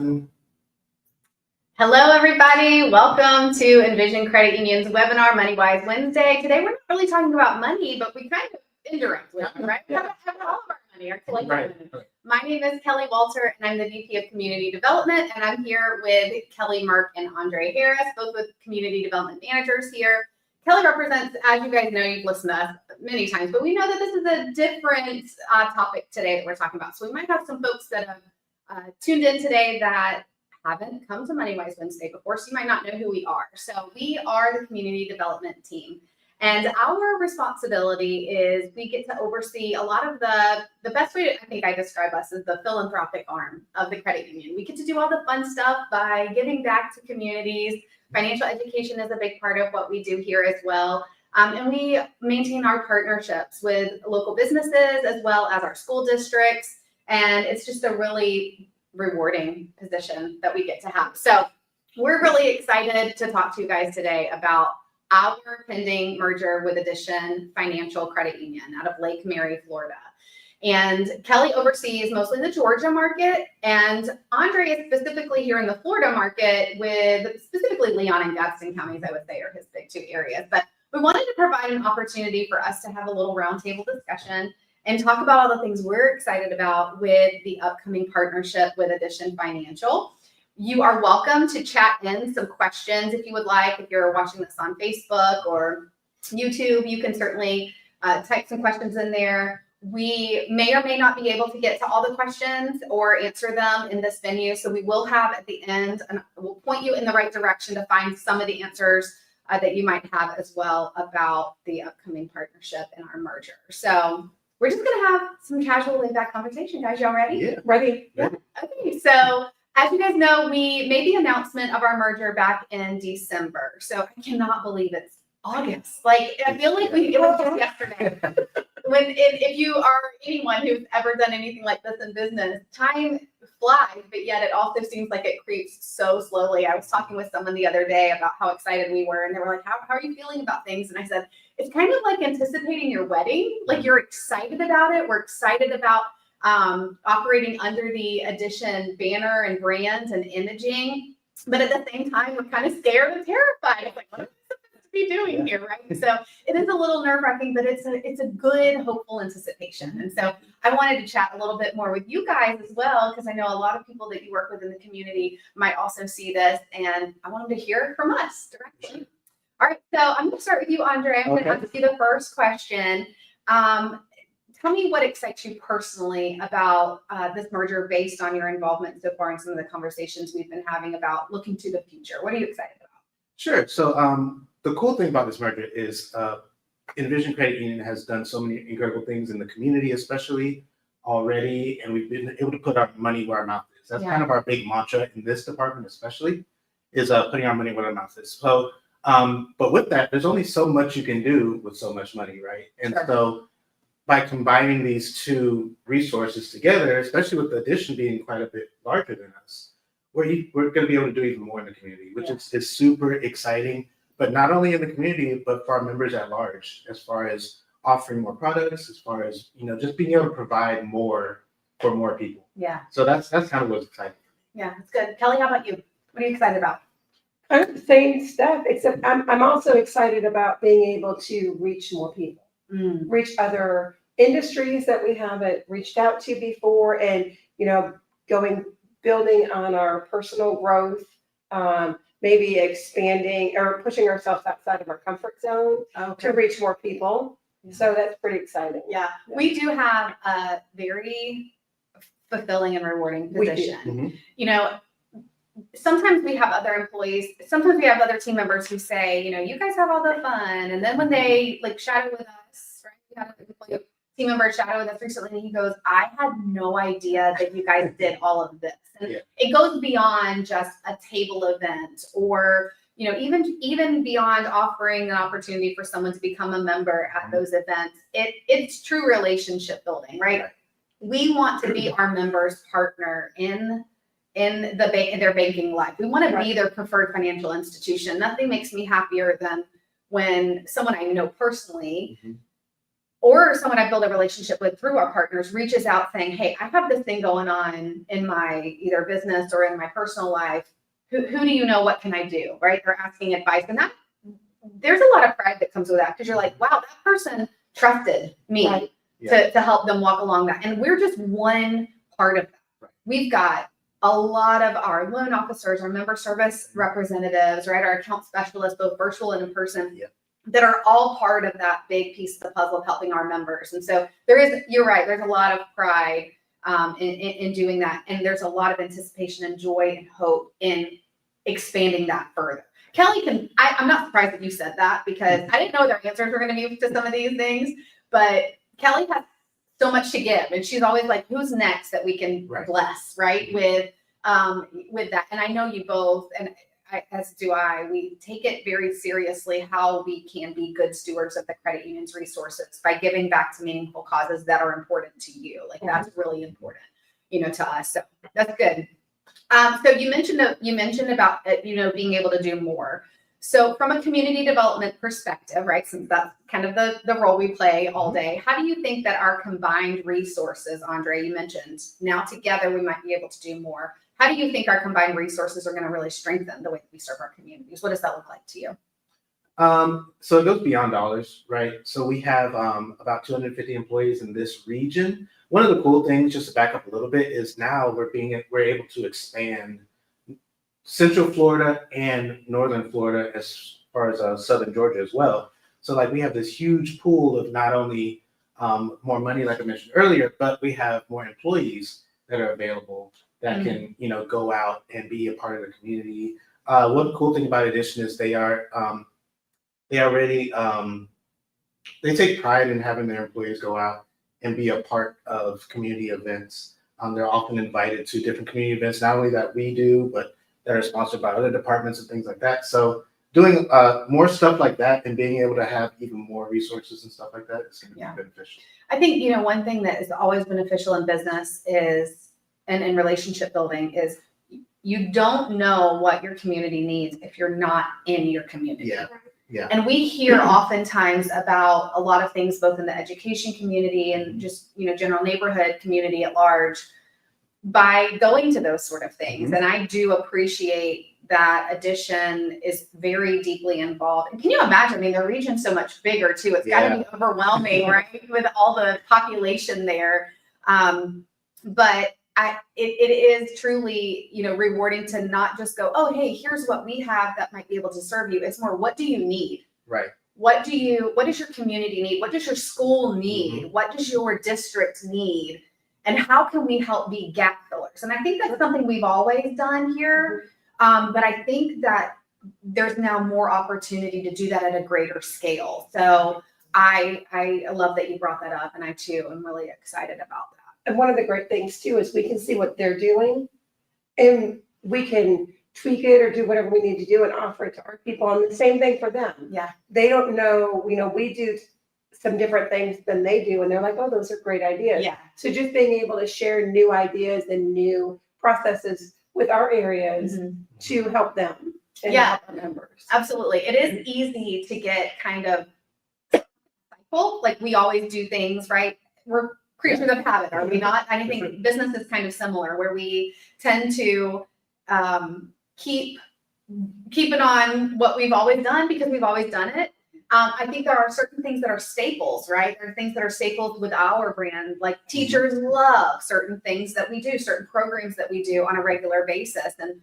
Hello, everybody. Welcome to Envision Credit Union's webinar, MoneyWise Wednesday. Today, we're not really talking about money, but we kind of indirectly, right? We have all of our money, our collective money. My name is Kelly Walter, and I'm the VP of Community Development, and I'm here with Kelly, Mark, and Andre Harris, both with Community Development Managers here. Kelly represents, as you guys know, you've listened to us many times, but we know that this is a different topic today that we're talking about. So we might have some folks that have tuned in today that haven't come to MoneyWise Wednesday before, so you might not know who we are. So we are the community development team, and our responsibility is we get to oversee a lot of the best way to, I think I describe us as the philanthropic arm of the credit union. We get to do all the fun stuff by giving back to communities. Financial education is a big part of what we do here as well. And we maintain our partnerships with local businesses as well as our school districts. And it's just a really rewarding position that we get to have. So we're really excited to talk to you guys today about our pending merger with Addition Financial Credit Union out of Lake Mary, Florida. And Kelly oversees mostly the Georgia market, and Andre is specifically here in the Florida market with specifically Leon and Gadsden counties, I would say, are his big two areas. But we wanted to provide an opportunity for us to have a little roundtable discussion and talk about all the things we're excited about with the upcoming partnership with Addition Financial. You are welcome to chat in some questions if you would like. If you're watching this on Facebook or YouTube, you can certainly type some questions in there. We may or may not be able to get to all the questions or answer them in this venue. So we will have at the end, and we'll point you in the right direction to find some of the answers that you might have as well about the upcoming partnership and our merger. So we're just going to have some casual laid-back conversation, guys. Y'all ready? Yeah. Ready? Yeah. Okay. So as you guys know, we made the announcement of our merger back in December. So I cannot believe it's August. Like, I feel like it was just yesterday. If you are anyone who's ever done anything like this in business, time flies, but yet it also seems like it creeps so slowly. I was talking with someone the other day about how excited we were, and they were like, how are you feeling about things? And I said, it's kind of like anticipating your wedding. Like, you're excited about it. We're excited about operating under the Addition banner and brand and imaging. But at the same time, we're kind of scared and terrified. It's like, what are we supposed to be doing here, right? So it is a little nerve-wracking, but it's a good, hopeful anticipation. And so I wanted to chat a little bit more with you guys as well, because I know a lot of people that you work with in the community might also see this, and I want them to hear from us directly. All right, so I'm going to start with you, Andre. I'm going to ask you the first question. Tell me what excites you personally about this merger based on your involvement so far in some of the conversations we've been having about looking to the future. What are you excited about? Sure. So the cool thing about this merger is Envision Credit Union has done so many incredible things in the community, especially already, and we've been able to put our money where our mouth is. That's kind of our big mantra in this department, especially, is putting our money where our mouth is. So, but with that, there's only so much you can do with so much money, right? And so by combining these two resources together, especially with the Addition being quite a bit larger than us, we're going to be able to do even more in the community, which is super exciting, but not only in the community, but for our members at large, as far as offering more products, as far as, just being able to provide more for more people. Yeah. So that's kind of what's exciting. Yeah, that's good. Kelly, how about you? What are you excited about? I'm the same stuff, except I'm also excited about being able to reach more people, reach other industries that we haven't reached out to before, and building on our personal growth, maybe expanding or pushing ourselves outside of our comfort zone to reach more people. So that's pretty exciting. Yeah, we do have a very fulfilling and rewarding position. Sometimes we have other employees, sometimes we have other team members who say, you guys have all the fun. And then when they shadow with us, right? We had a team member shadow with us recently, and he goes, I had no idea that you guys did all of this. And it goes beyond just a table event, or even beyond offering an opportunity for someone to become a member at those events. It's true relationship building, right? We want to be our members' partner in their banking life. We want to be their preferred financial institution. Nothing makes me happier than when someone I know personally or someone I build a relationship with through our partners reaches out saying, hey, I have this thing going on in my either business or in my personal life. Who do you know? What can I do? Right? They're asking advice. And that there's a lot of pride that comes with that because you're like, wow, that person trusted me Right. to help them walk along that. And we're just one part of that. Right. We've got a lot of our loan officers, our member service representatives, right? Our account specialists, both virtual and in person, that are all part of that big piece of the puzzle of helping our members. And so you're right, there's a lot of pride in doing that. And there's a lot of anticipation and joy and hope in expanding that further. Kelly I'm not surprised that you said that because I didn't know their answers were going to be to some of these things, but Kelly has so much to give. And she's always like, who's next that we can bless, right? With that. And I know you both, and as do I, we take it very seriously how we can be good stewards of the credit union's resources by giving back to meaningful causes that are important to you. Like that's really important, to us. So that's good. So you mentioned about, being able to do more. So from a community development perspective, right, since that's kind of the role we play all day, how do you think that our combined resources, Andre, you mentioned, now together we might be able to do more? How do you think our combined resources are going to really strengthen the way that we serve our communities? What does that look like to you? So it goes beyond dollars, right? So we have about 250 employees in this region. One of the cool things, just to back up a little bit, is now we're able to expand Central Florida and Northern Florida as far as Southern Georgia as well. So like we have this huge pool of not only more money, like I mentioned earlier, but we have more employees that are available that can, go out and be a part of the community. One cool thing about Envision is they take pride in having their employees go out and be a part of community events. They're often invited to different community events, not only that we do, but that are sponsored by other departments and things like that. So doing more stuff like that and being able to have even more resources and stuff like that is going to be beneficial. I think, one thing that is always beneficial in business is, and in relationship building, is you don't know what your community needs if you're not in your community. Yeah. And we hear oftentimes about a lot of things, both in the education community and just, general neighborhood community at large, by going to those sort of things. And I do appreciate that Addition is very deeply involved. And can you imagine? I mean, the region's so much bigger too. It's got to be overwhelming, right? With all the population there. But it is truly, rewarding to not just go, oh, hey, here's what we have that might be able to serve you. It's more, what do you need? Right. What does your community need? What does your school need? What does your district need? And how can we help be gap fillers? And I think that's something we've always done here. But I think that there's now more opportunity to do that at a greater scale. So I love that you brought that up. And I too am really excited about that. And one of the great things too is we can see what they're doing and we can tweak it or do whatever we need to do and offer it to our people. And the same thing for them. Yeah. They don't know, we do some different things than they do. And they're like, oh, those are great ideas. Yeah. So just being able to share new ideas and new processes with our areas to help them and help our members. Absolutely. It is easy to get kind of cycle, like we always do things, right? We're creatures of habit, are we not? I think business is kind of similar, where we tend to keep it on what we've always done because we've always done it. I think there are certain things that are staples, right? There are things that are staples with our brand, like teachers love certain things that we do, certain programs that we do on a regular basis. And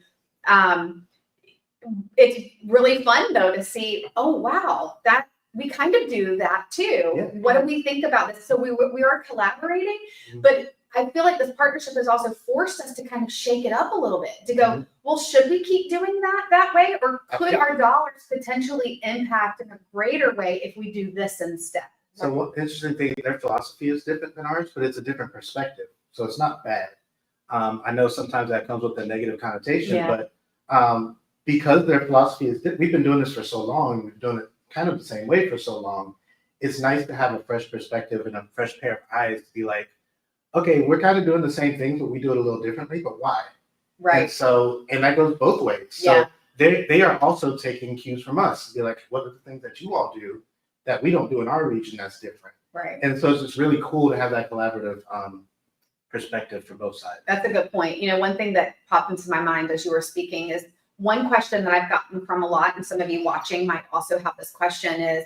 it's really fun though to see, oh, wow, that we kind of do that too. Yeah. What do we think about this? So we are collaborating, but I feel like this partnership has also forced us to kind of shake it up a little bit, to go, well, should we keep doing that way? Or could our dollars potentially impact in a greater way if we do this instead? So one interesting thing, their philosophy is different than ours, but it's a different perspective. So it's not bad. I know sometimes that comes with a negative connotation, but because their philosophy is, we've been doing this for so long, we've done it kind of the same way for so long, it's nice to have a fresh perspective and a fresh pair of eyes to be like, okay, we're kind of doing the same thing, but we do it a little differently, but why? Right. And that goes both ways. So they are also taking cues from us to be like, what are the things that you all do that we don't do in our region that's different. Right. And so it's just really cool to have that collaborative perspective from both sides. That's a good point. One thing that popped into my mind as you were speaking is one question that I've gotten from a lot, and some of you watching might also have this question is,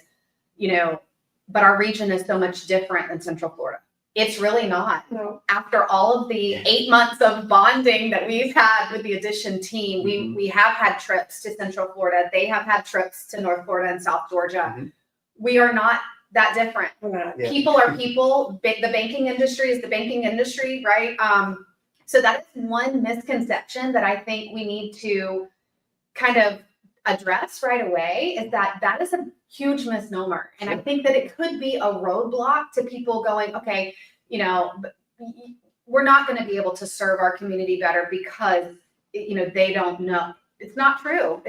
but our region is so much different than Central Florida. It's really not. No. After all of the 8 months of bonding that we've had with the Addition team, we have had trips to Central Florida. They have had trips to North Florida and South Georgia. We are not that different. Yeah. People are people. The banking industry is the banking industry, right? So that is one misconception that I think we need to kind of address right away, is that is a huge misnomer. And I think that it could be a roadblock to people going, okay, we're not going to be able to serve our community better because, they don't know. It's not true.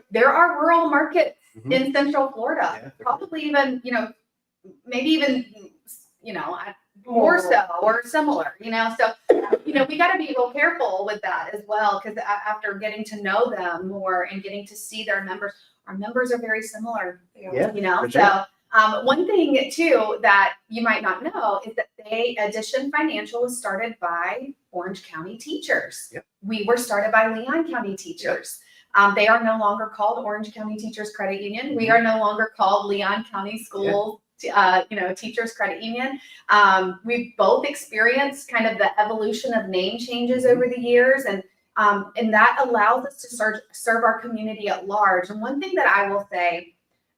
There are rural markets in Central Florida, probably even, maybe even, more so or similar, so, we got to be real careful with that as well, because after getting to know them more and getting to see their members, our members are very similar, so one thing too that you might not know is that Addition Financial was started by Orange County teachers. We were started by Leon County teachers. They are no longer called Orange County Teachers Credit Union. We are no longer called Leon County School Teachers Credit Union. We've both experienced kind of the evolution of name changes over the years, and that allows us to serve our community at large. And one thing that I will say,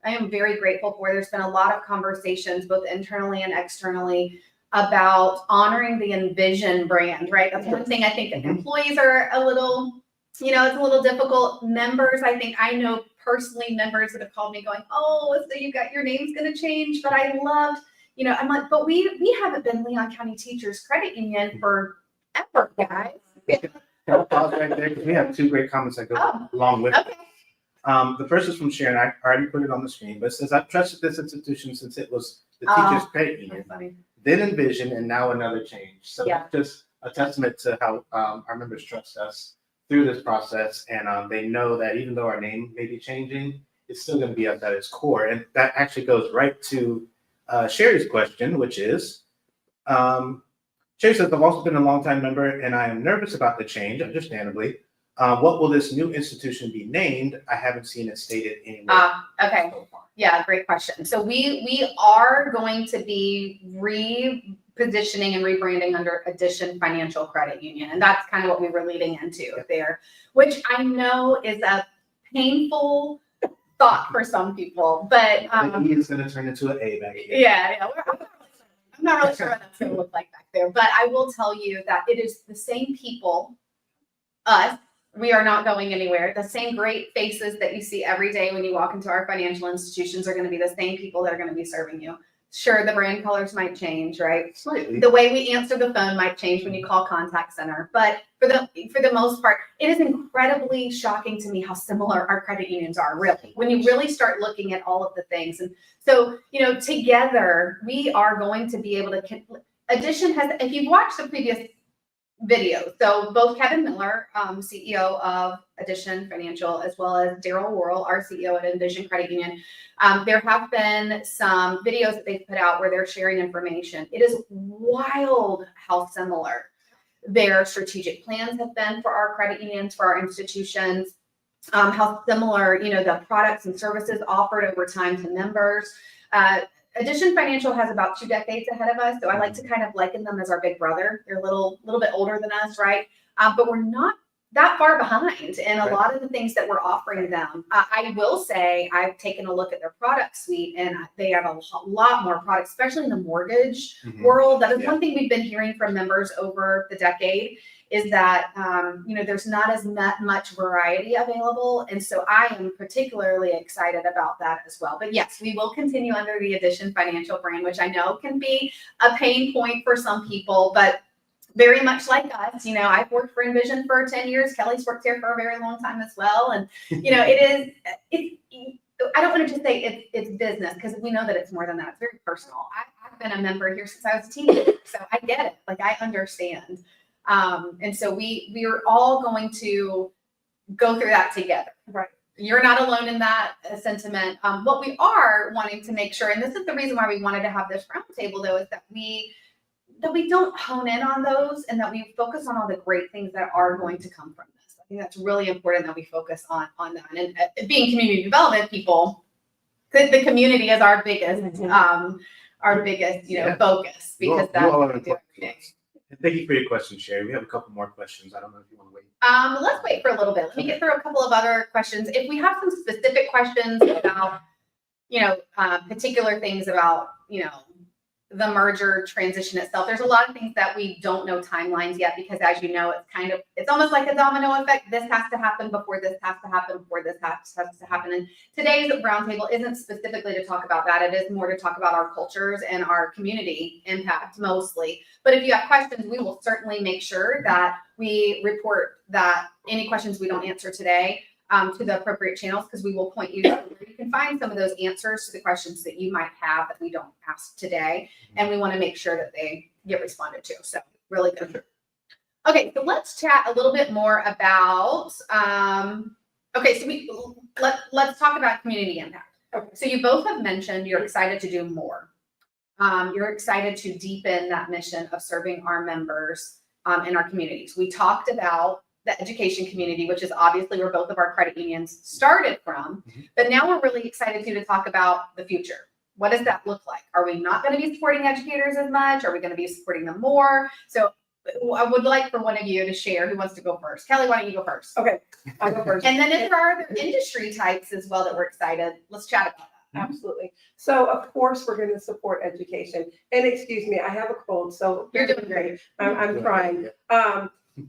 I am very grateful for, there's been a lot of conversations both internally and externally about honoring the Envision brand, right? That's one thing I think employees are a little, it's a little difficult. Members, I know personally members that have called me going, oh, so your name's going to change, but I loved, I'm like, but we haven't been Leon County Teachers Credit Union for ever, guys. Can I pause right there? Because we have two great comments that go along with it. The first is from Sharon. I already put it on the screen, but it says, I've trusted this institution since it was the Teachers Credit Union, then Envision, and now another change. So just a testament to how our members trust us through this process, and they know that even though our name may be changing, it's still going to be us at its core. And that actually goes right to Sherry's question, which is, Sherry says, I've also been a longtime member and I am nervous about the change, understandably. What will this new institution be named? I haven't seen it stated anywhere. Okay. So far. Yeah, great question. So we are going to be repositioning and rebranding under Addition Financial Credit Union. And that's kind of what we were leading into there, which I know is a painful thought for some people, but the E is going to turn into an A back here. Yeah. I'm not really sure what that's going to look like back there, but I will tell you that it is the same people, us. We are not going anywhere. The same great faces that you see every day when you walk into our financial institutions are going to be the same people that are going to be serving you. Sure, the brand colors might change, right? Slightly. The way we answer the phone might change when you call contact center, but for the most part, it is incredibly shocking to me how similar our credit unions are, really, when you really start looking at all of the things. And so, together we are going to be able to. Addition has, if you've watched the previous video, so both Kevin Miller, CEO of Addition Financial, as well as Daryl Worrell, our CEO at Envision Credit Union, there have been some videos that they've put out where they're sharing information. It is wild how similar their strategic plans have been for our credit unions, for our institutions, how similar, the products and services offered over time to members. Addition Financial has about 2 decades ahead of us, so I like to kind of liken them as our big brother. They're a little bit older than us, right? But we're not that far behind in a lot of the things that we're offering them. I will say I've taken a look at their product suite, and they have a lot more products, especially in the mortgage world. That is one thing we've been hearing from members over the decade, is that there's not as much variety available. And so I am particularly excited about that as well. But yes, we will continue under the Addition Financial brand, which I know can be a pain point for some people, but very much like us, I've worked for Envision for 10 years. Kelly's worked here for a very long time as well. And, I don't want to just say it's business, because we know that it's more than that. It's very personal. I've been a member here since I was a teenager, so I get it. Like, I understand. And so we are all going to go through that together. Right. you're not alone in that sentiment. What we are wanting to make sure, and this is the reason why we wanted to have this roundtable, though, is that we don't hone in on those and that we focus on all the great things that are going to come from this. I think that's really important that we focus on that. And being community development people, the community is our biggest focus, because that's what we do every day. Thank you for your question, Sherry. We have a couple more questions. I don't know if you want to wait. Let's wait for a little bit. Let me get through a couple of other questions. If we have some specific questions about, particular things about, the merger transition itself, there's a lot of things that we don't know timelines yet, because as you know, it's almost like a domino effect. This has to happen before this has to happen, before this has to happen. And today's roundtable isn't specifically to talk about that. It is more to talk about our cultures and our community impact mostly. But if you have questions, we will certainly make sure that we report that any questions we don't answer today to the appropriate channels, because we will point you to where you can find some of those answers to the questions that you might have that we don't ask today. And we want to make sure that they get responded to. So really good. Okay, so let's chat a little bit more about, let's talk about community impact. Okay. So you both have mentioned you're excited to do more. You're excited to deepen that mission of serving our members in our communities. We talked about the education community, which is obviously where both of our credit unions started from. But now we're really excited to talk about the future. What does that look like? Are we not going to be supporting educators as much? Are we going to be supporting them more? So I would like for one of you to share. Who wants to go first? Kelly, why don't you go first? Okay, I'll go first. And then if there are other industry types as well that we're excited, let's chat about that. Absolutely. So of course we're going to support education. And excuse me, I have a cold, so you're doing great. I'm trying.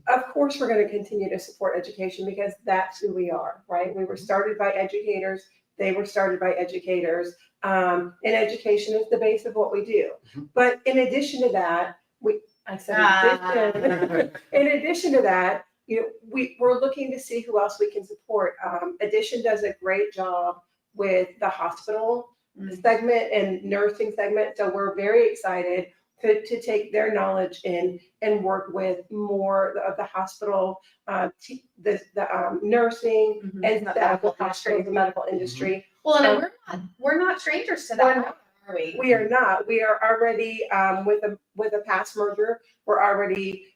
Of course we're going to continue to support education, because that's who we are, right? We were started by educators. They were started by educators. And education is the base of what we do. But in addition to that, in addition to that, we're looking to see who else we can support. Addition does a great job with the hospital segment and nursing segment. So we're very excited to take their knowledge in and work with more of the hospital, the nursing and the medical industry. Well, and we're not strangers to that, are we? We are not. We are already with a past merger. We're already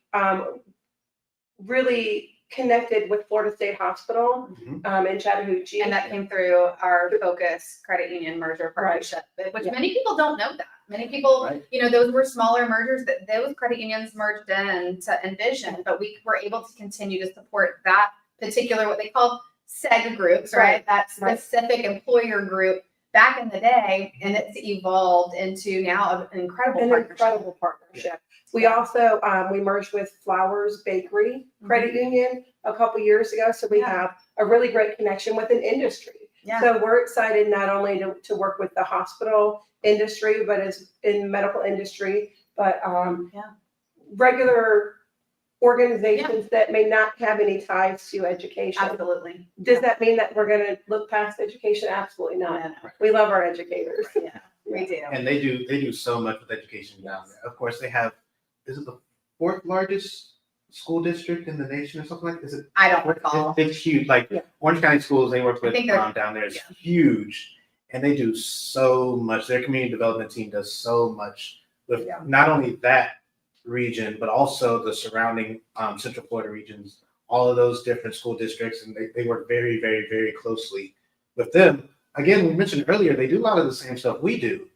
really connected with Florida State Hospital in Chattahoochee. And that came through our Focus Credit Union merger partnership, which many people don't know that. Many people, those were smaller mergers that those credit unions merged into Envision, but we were able to continue to support that particular, what they called SEG groups, right? That specific employer group back in the day, and it's evolved into now an incredible partnership. We also, we merged with Flowers Bakery Credit Union a couple years ago. So we have a really great connection with an industry. So we're excited not only to work with the hospital industry, but as in medical industry, but regular organizations that may not have any ties to education. Absolutely. Does that mean that we're going to look past education? Absolutely not. No. We love our educators. We do. And they do so much with education down there. Of course, they have, is it the 4th largest school district in the nation or something like that? Is it? I don't recall. It's huge. Like Orange County Schools, they work with down there. It's huge. And they do so much. Their community development team does so much with not only that region, but also the surrounding Central Florida regions, all of those different school districts. And they work very, very, very closely with them. Again, we mentioned earlier, they do a lot of the same stuff we do.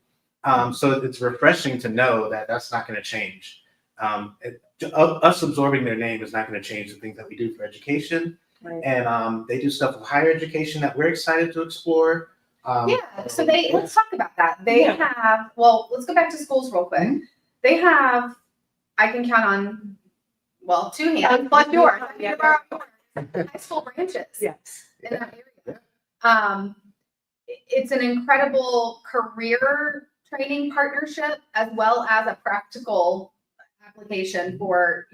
So it's refreshing to know that that's not going to change. Us absorbing their name is not going to change the things that we do for education. And they do stuff with higher education that we're excited to explore. So let's talk about that. They have, let's go back to schools real quick. They have, I can count on, 2 hands, plus yours. High school branches in that area. It's an incredible career training partnership, as well as a practical application for,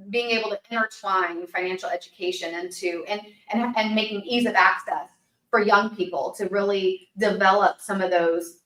being able to intertwine financial education into and making ease of access for young people to really develop some of those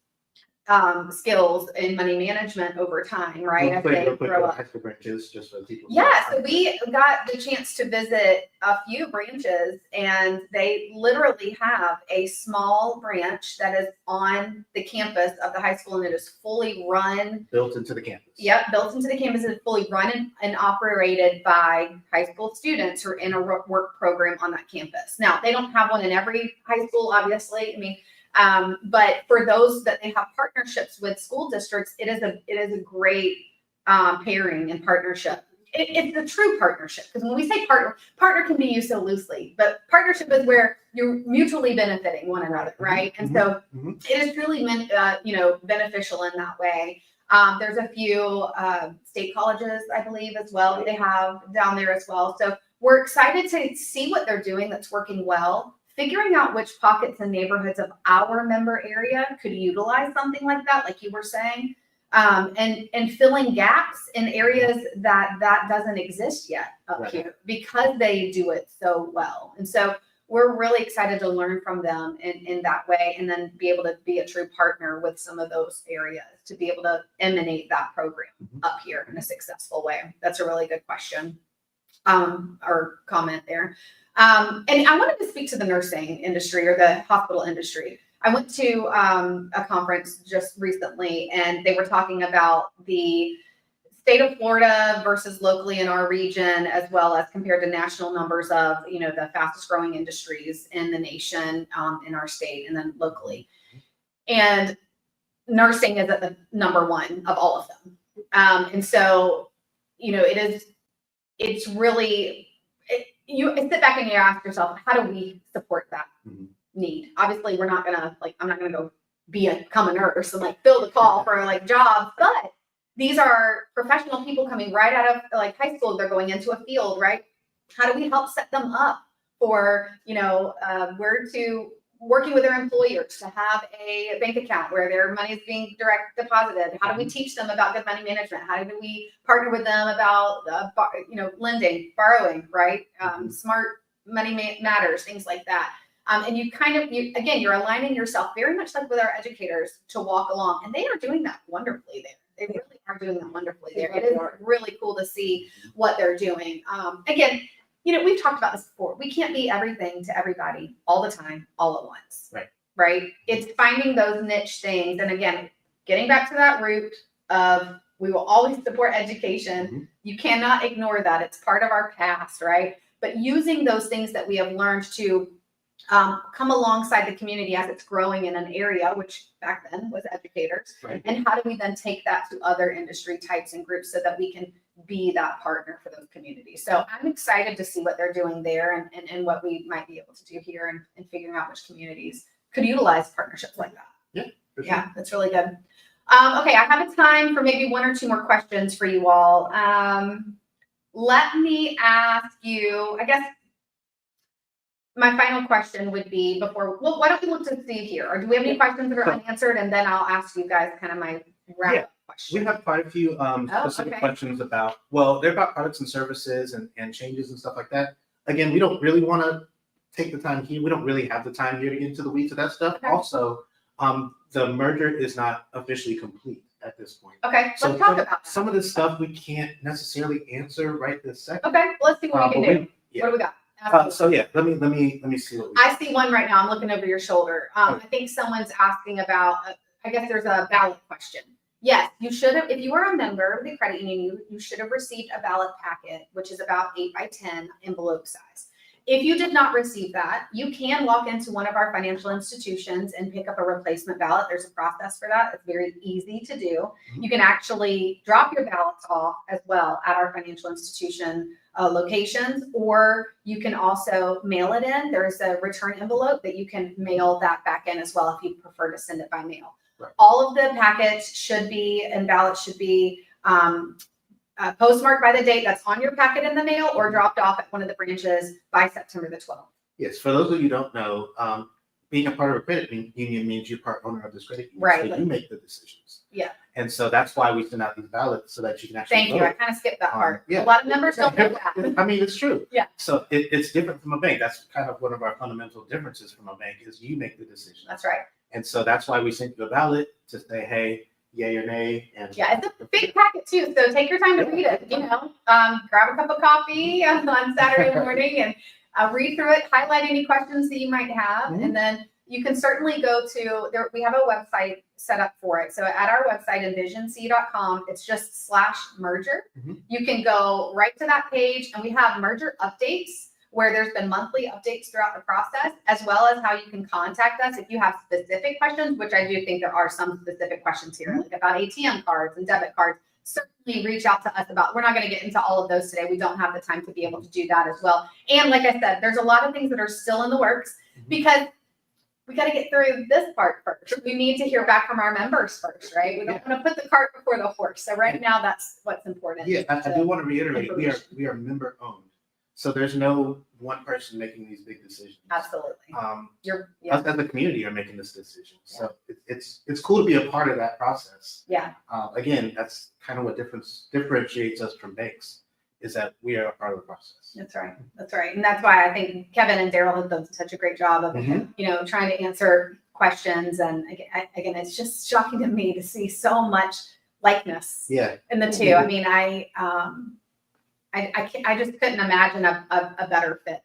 skills in money management over time, right? Real As quick, they real quick, grow the up. high school branches, just for the people. Yeah, so we got the chance to visit a few branches, and they literally have a small branch that is on the campus of the high school, and it is fully run. Built into the campus. Yep, built into the campus, and fully run and operated by high school students who are in a work program on that campus. Now, they don't have one in every high school, obviously. I mean, but for those that they have partnerships with school districts, it is a great pairing and partnership. It's a true partnership, because when we say partner can be used so loosely, but partnership is where you're mutually benefiting one another, right? And so it is really beneficial in that way. There's a few state colleges, I believe, as well, that they have down there as well. So we're excited to see what they're doing that's working well, figuring out which pockets and neighborhoods of our member area could utilize something like that, like you were saying. And filling gaps in areas that doesn't exist yet up here, because they do it so well. And so we're really excited to learn from them in that way, and then be able to be a true partner with some of those areas to be able to emanate that program up here in a successful way. That's a really good question or comment there. And I wanted to speak to the nursing industry or the hospital industry. I went to a conference just recently, and they were talking about the state of Florida versus locally in our region, as well as compared to national numbers of, the fastest growing industries in the nation, in our state, and then locally. And nursing is at the number one of all of them. And so, it's really, you sit back and you ask yourself, how do we support that need? Obviously, we're not gonna I'm not gonna go become a nurse and fill the call for jobs, but these are professional people coming right out of high school. They're going into a field, right? How do we help set them up for working with their employers to have a bank account where their money is being direct deposited? How do we teach them about good money management? How do we partner with them about lending, borrowing, right? Smart money matters, things like that. And you're aligning yourself very much like with our educators to walk along, and they are doing that wonderfully there. They really are doing that wonderfully there. It is really cool to see what they're doing. Again, we've talked about this before. We can't be everything to everybody all the time, all at once. Right? It's finding those niche things. And again, getting back to that root of, we will always support education. You cannot ignore that. It's part of our past, right? But using those things that we have learned to come alongside the community as it's growing in an area, which back then was educators. And how do we then take that to other industry types and groups so that we can be that partner for those communities? So I'm excited to see what they're doing there, and what we might be able to do here, and figuring out which communities could utilize partnerships like that. Yeah, that's really good. Okay, I have a time for maybe one or two more questions for you all. Let me ask you, I guess, my final question would be why don't we look to see here? Or do we have any questions that are unanswered? And then I'll ask you guys kind of my wrap-up question. We have quite a few specific questions about, they're about products and services and changes and stuff like that. Again, we don't really want to take the time here. We don't really have the time here to get into the weeds of that stuff. Also, the merger is not officially complete at this point. Okay, so let's talk about that. Some of this stuff we can't necessarily answer right this second. Okay, let's see what we can do. What do we got? Let me see what I see one right now. I'm looking over your shoulder. I think someone's asking about, I guess there's a ballot question. Yes, you should have, if you were a member of the credit union, you should have received a ballot packet, which is about 8 by 10 envelope size. If you did not receive that, you can walk into one of our financial institutions and pick up a replacement ballot. There's a process for that. It's very easy to do. You can actually drop your ballots off as well at our financial institution locations, or you can also mail it in. There's a return envelope that you can mail that back in as well if you prefer to send it by mail. All of the packets should be, and ballots should be postmarked by the date that's on your packet in the mail, or dropped off at one of the branches by September the 12th. Yes, for those of you who don't know, being a part of a credit union means you're part owner of this credit union. Right. So you make the decisions. Yeah. And so that's why we send out these ballots, so that you can actually Thank you. I kind of skipped that part. Yeah. A lot of members don't know that. I mean, it's true. Yeah. So it's different from a bank. That's kind of one of our fundamental differences from a bank, is you make the decision. That's right. And so that's why we sent you a ballot. to say, hey, yay or nay. And Yeah, it's a big packet too, so take your time to read it, grab a cup of coffee on Saturday morning and read through it, highlight any questions that you might have, and then you can certainly go to there. We have a website set up for it. So at our website, envisionc.com, it's just /merger. You can go right to that page, and we have merger updates where there's been monthly updates throughout the process, as well as how you can contact us if you have specific questions, which I do think there are some specific questions here, like about ATM cards and debit cards. Certainly reach out to us about, we're not going to get into all of those today. We don't have the time to be able to do that as well. And like I said, there's a lot of things that are still in the works because we got to get through this part first. We need to hear back from our members first, right? We don't want to put the cart before the horse. So right now, that's what's important. Yeah, I do want to reiterate, we are member owned. So there's no one person making these big decisions. Absolutely. Us as a community are making this decision. So it's cool to be a part of that process. Yeah. Again, that's kind of what differentiates us from banks, is that we are a part of the process. That's right. That's right. And that's why I think Kevin and Daryl have done such a great job of, trying to answer questions. And again, it's just shocking to me to see so much likeness in the two. I mean, I just couldn't imagine a better fit.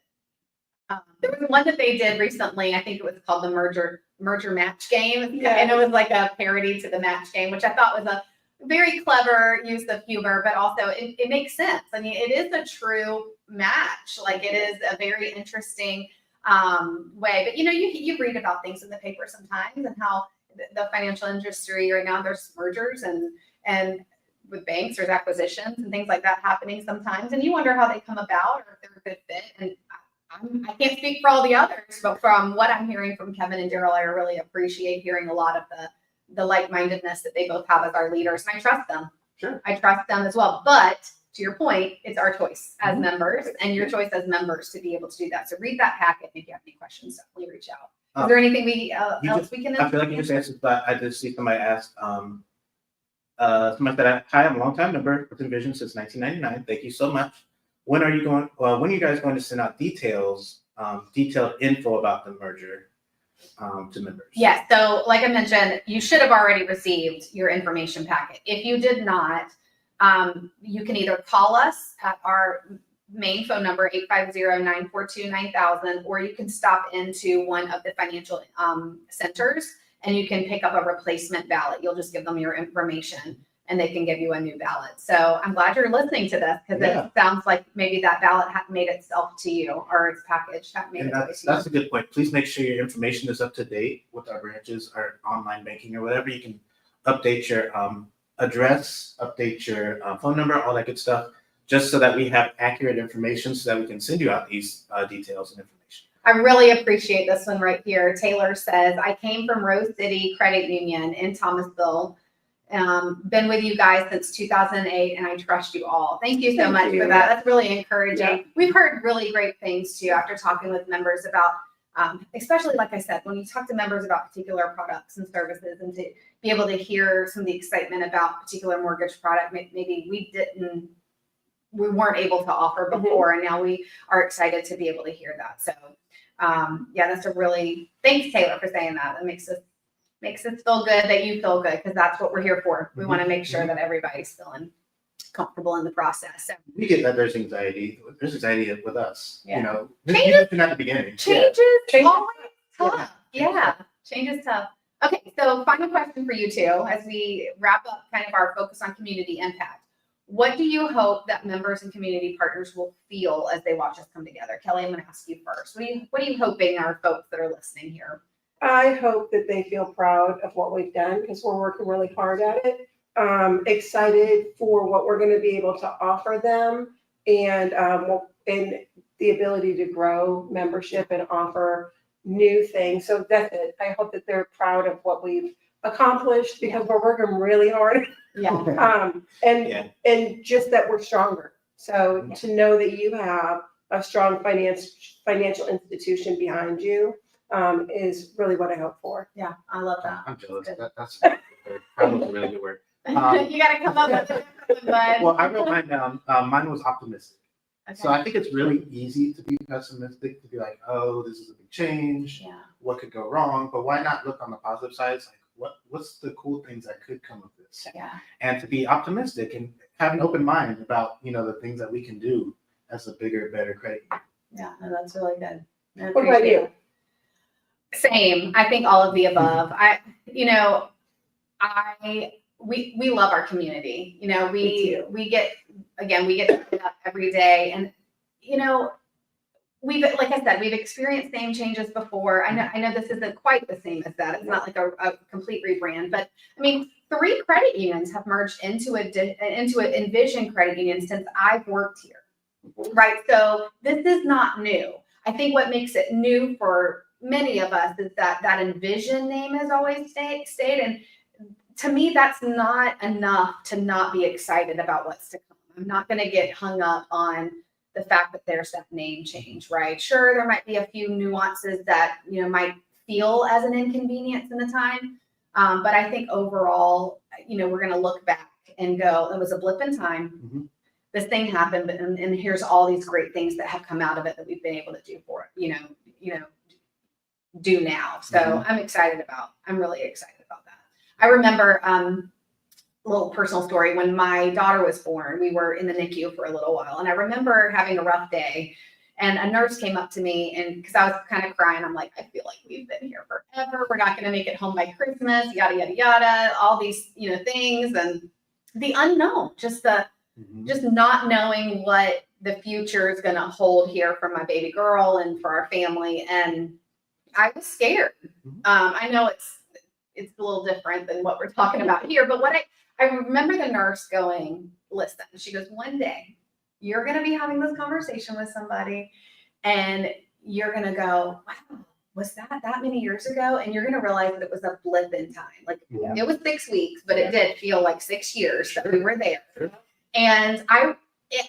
There was one that they did recently. I think it was called the merger match game. And it was like a parody to the match game, which I thought was a very clever use of humor, but also it makes sense. I mean, it is a true match. Like, it is a very interesting way. But you read about things in the paper sometimes, and how the financial industry right now, there's mergers and with banks, there's acquisitions and things like that happening sometimes, and you wonder how they come about or if they're a good fit. And I can't speak for all the others, but from what I'm hearing from Kevin and Daryl, I really appreciate hearing a lot of the like-mindedness that they both have as our leaders, and I trust them. Sure. I trust them as well. But to your point, it's our choice as members and your choice as members to be able to do that. So read that packet. If you have any questions, definitely reach out. Is there anything else we can? I feel like you just answered, but I did see somebody ask. Somebody said, "Hi, I'm a longtime member with Envision since 1999. Thank you so much. When are you guys going to send out detailed info about the merger to members?" Yes. So like I mentioned, you should have already received your information packet. If you did not, you can either call us at our main phone number, 850-942-9000, or you can stop into one of the financial centers and you can pick up a replacement ballot. You'll just give them your information and they can give you a new ballot. So I'm glad you're listening to this, because it sounds like maybe that ballot made itself to you, or its package made its way to you. That's a good point. Please make sure your information is up to date with our branches or online banking or whatever. You can update your address, update your phone number, all that good stuff, just so that we have accurate information so that we can send you out these details and information. I really appreciate this one right here. Taylor says, I came from Rose City Credit Union in Thomasville. Been with you guys since 2008, and I trust you all. Thank you so much for that. That's really encouraging. Yeah. We've heard really great things too after talking with members about, especially like I said, when you talk to members about particular products and services, and to be able to hear some of the excitement about particular mortgage product maybe we weren't able to offer before, and now we are excited to be able to hear that. So that's thanks Taylor for saying that. It makes us feel good that you feel good, because that's what we're here for. We want to make sure that everybody's feeling comfortable in the process. So we get that there's anxiety. There's anxiety with us. Yeah. Changes at the beginning. Changes always tough. Yeah. Change is tough. Okay, so final question for you two as we wrap up kind of our focus on community impact. What do you hope that members and community partners will feel as they watch us come together? Kelly, I'm going to ask you first. What are you hoping our folks that are listening here? I hope that they feel proud of what we've done, because we're working really hard at it. Excited for what we're going to be able to offer them, and the ability to grow membership and offer new things. So that's it. I hope that they're proud of what we've accomplished, because we're working really hard. Yeah. And just that we're stronger. So to know that you have a strong financial institution behind you is really what I hope for. Yeah, I love that. I'm jealous. That's probably a really good word. You got to come up with it. Well, I wrote mine down. Mine was optimistic. Okay. So I think it's really easy to be pessimistic, to be like, oh, this is a big change. Yeah. What could go wrong? But why not look on the positive side? It's like, what's the cool things that could come of this, Yeah. and to be optimistic and have an open mind about the things that we can do as a bigger, better credit union. Yeah, no, that's really good. I What about appreciate you? it. Same. I think all of the above. We love our community. Me too. We get to get up every day, and like I said, we've experienced name changes before. I know this isn't quite the same as that. It's not like a complete rebrand, but I mean, 3 credit unions have merged into an Envision credit union since I've worked here. Right. So this is not new. I think what makes it new for many of us is that Envision name has always stayed. And to me, that's not enough to not be excited about what's to come. I'm not going to get hung up on the fact that there's that name change, right? Sure, there might be a few nuances that, might feel as an inconvenience in the time. But I think overall, we're going to look back and go, it was a blip in time. Mm-hmm. This thing happened, and here's all these great things that have come out of it that we've been able to do for it, do now. So I'm really excited about that. I remember a little personal story. When my daughter was born, we were in the NICU for a little while, and I remember having a rough day, and a nurse came up to me, and because I was kind of crying, I'm like, I feel like we've been here forever. We're not going to make it home by Christmas, yada, yada, yada, all these, things, and the unknown, just not knowing what the future is going to hold here for my baby girl and for our family. And I was scared. I know it's a little different than what we're talking about here, but what I remember the nurse going, listen, she goes, one day you're going to be having this conversation with somebody and you're going to go, wow, was that many years ago? And you're going to realize that it was a blip in time. Like it was 6 weeks, but it did feel like 6 years that we were there. Sure. And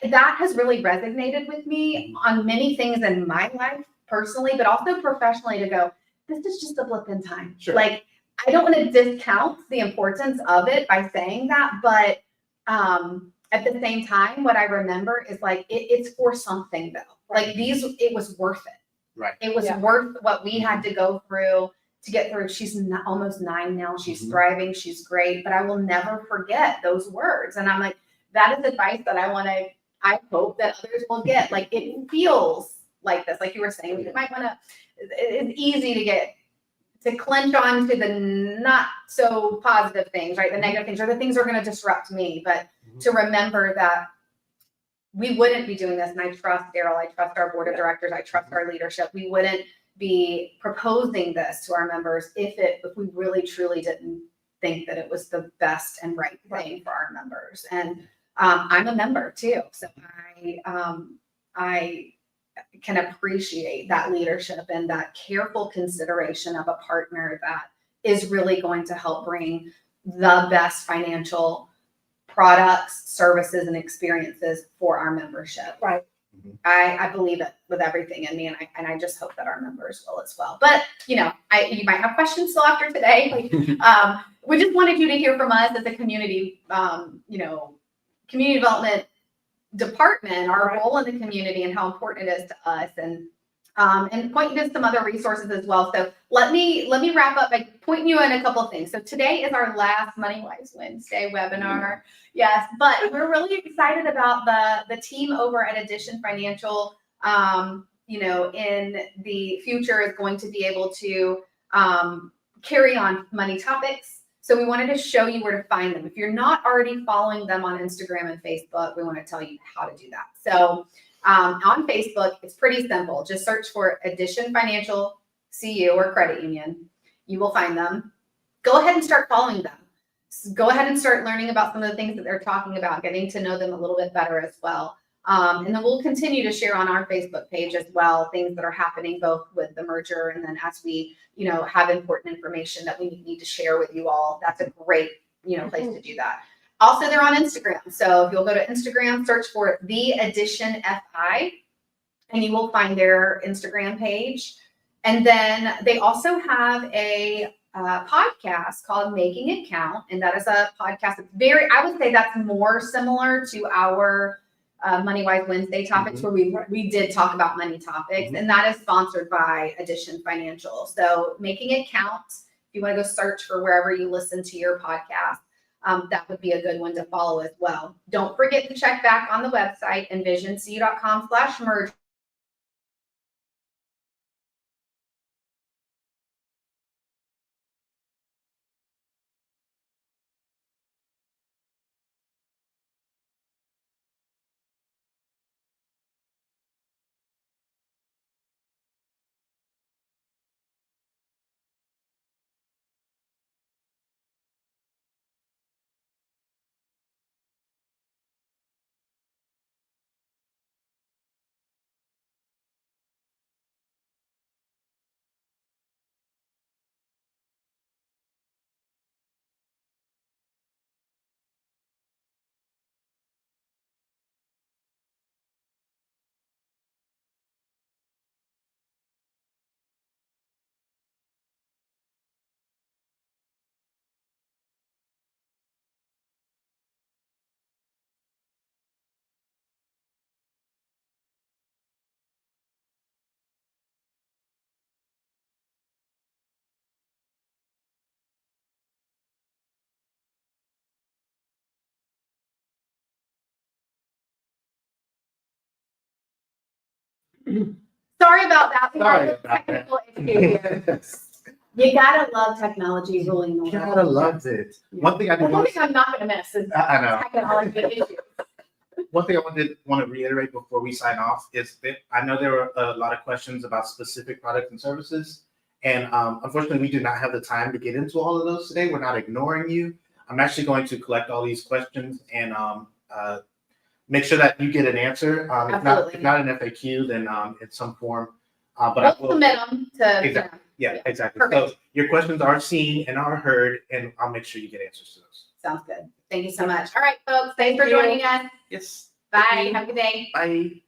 that has really resonated with me on many things in my life personally, but also professionally, to go, this is just a blip in time. Sure. Like, I don't want to discount the importance of it by saying that, but at the same time, what I remember is like, it's for something though. Like it was worth it. Right. It was worth what we had to go through to get through. She's almost 9 now. She's thriving. She's great, but I will never forget those words. And I'm like, that is advice that I hope that others will get. Like, it feels like this, like you were saying, you might want to, it's easy to clench on to the not so positive things, right? The negative things, or the things that are going to disrupt me, but to remember that we wouldn't be doing this. And I trust Daryl, I trust our board of directors, I trust our leadership. We wouldn't be proposing this to our members if we really truly didn't think that it was the best and right thing for our members. And I'm a member too, so I can appreciate that leadership and that careful consideration of a partner that is really going to help bring the best financial products, services, and experiences for our membership. Right. I believe it with everything in me, and I just hope that our members will as well. But you might have questions still after today. We just wanted you to hear from us as a community, community development department, our role in the community and how important it is to us, and point you to some other resources as well. So let me wrap up by pointing you in a couple of things. So today is our last Money Wise Wednesday webinar. Yes, but we're really excited about the team over at Addition Financial. In the future is going to be able to carry on money topics. So we wanted to show you where to find them. If you're not already following them on Instagram and Facebook, we want to tell you how to do that. So on Facebook, it's pretty simple. Just search for Addition Financial CU or Credit Union. You will find them. Go ahead and start following them. Go ahead and start learning about some of the things that they're talking about, getting to know them a little bit better as well. And then we'll continue to share on our Facebook page as well, things that are happening both with the merger and then as we, have important information that we need to share with you all. That's a great, place to do that. Also, they're on Instagram. So if you'll go to Instagram, search for The Addition FI, and you will find their Instagram page. And then they also have a podcast called Making It Count. And that is a podcast that's I would say that's more similar to our Money Wise Wednesday topics, where we did talk about money topics, and that is sponsored by Addition Financial. So Making It Count you want to go search for wherever you listen to your podcast, that would be a good one to follow as well. Don't forget to check back on the website, envisioncu.com/merge. Sorry about that. We had Sorry a about that. technical issue here. You gotta love technology ruling the world. Gotta love it. One thing I did One want thing I'm not gonna miss is I know. technology issues. One thing I want to reiterate before we sign off is that I know there were a lot of questions about specific products and services, and unfortunately, we do not have the time to get into all of those today. We're not ignoring you. I'm actually going to collect all these questions and make sure that you get an answer. Absolutely. If not an FAQ, then in some form. But I We'll will submit them to. Exactly. Yeah, exactly. Perfect. So your questions are seen and are heard, and I'll make sure you get answers to those. Sounds good. Thank you so much. All right, folks. Thanks for Thank you. joining us. Yes. Bye. Have a good day. Bye.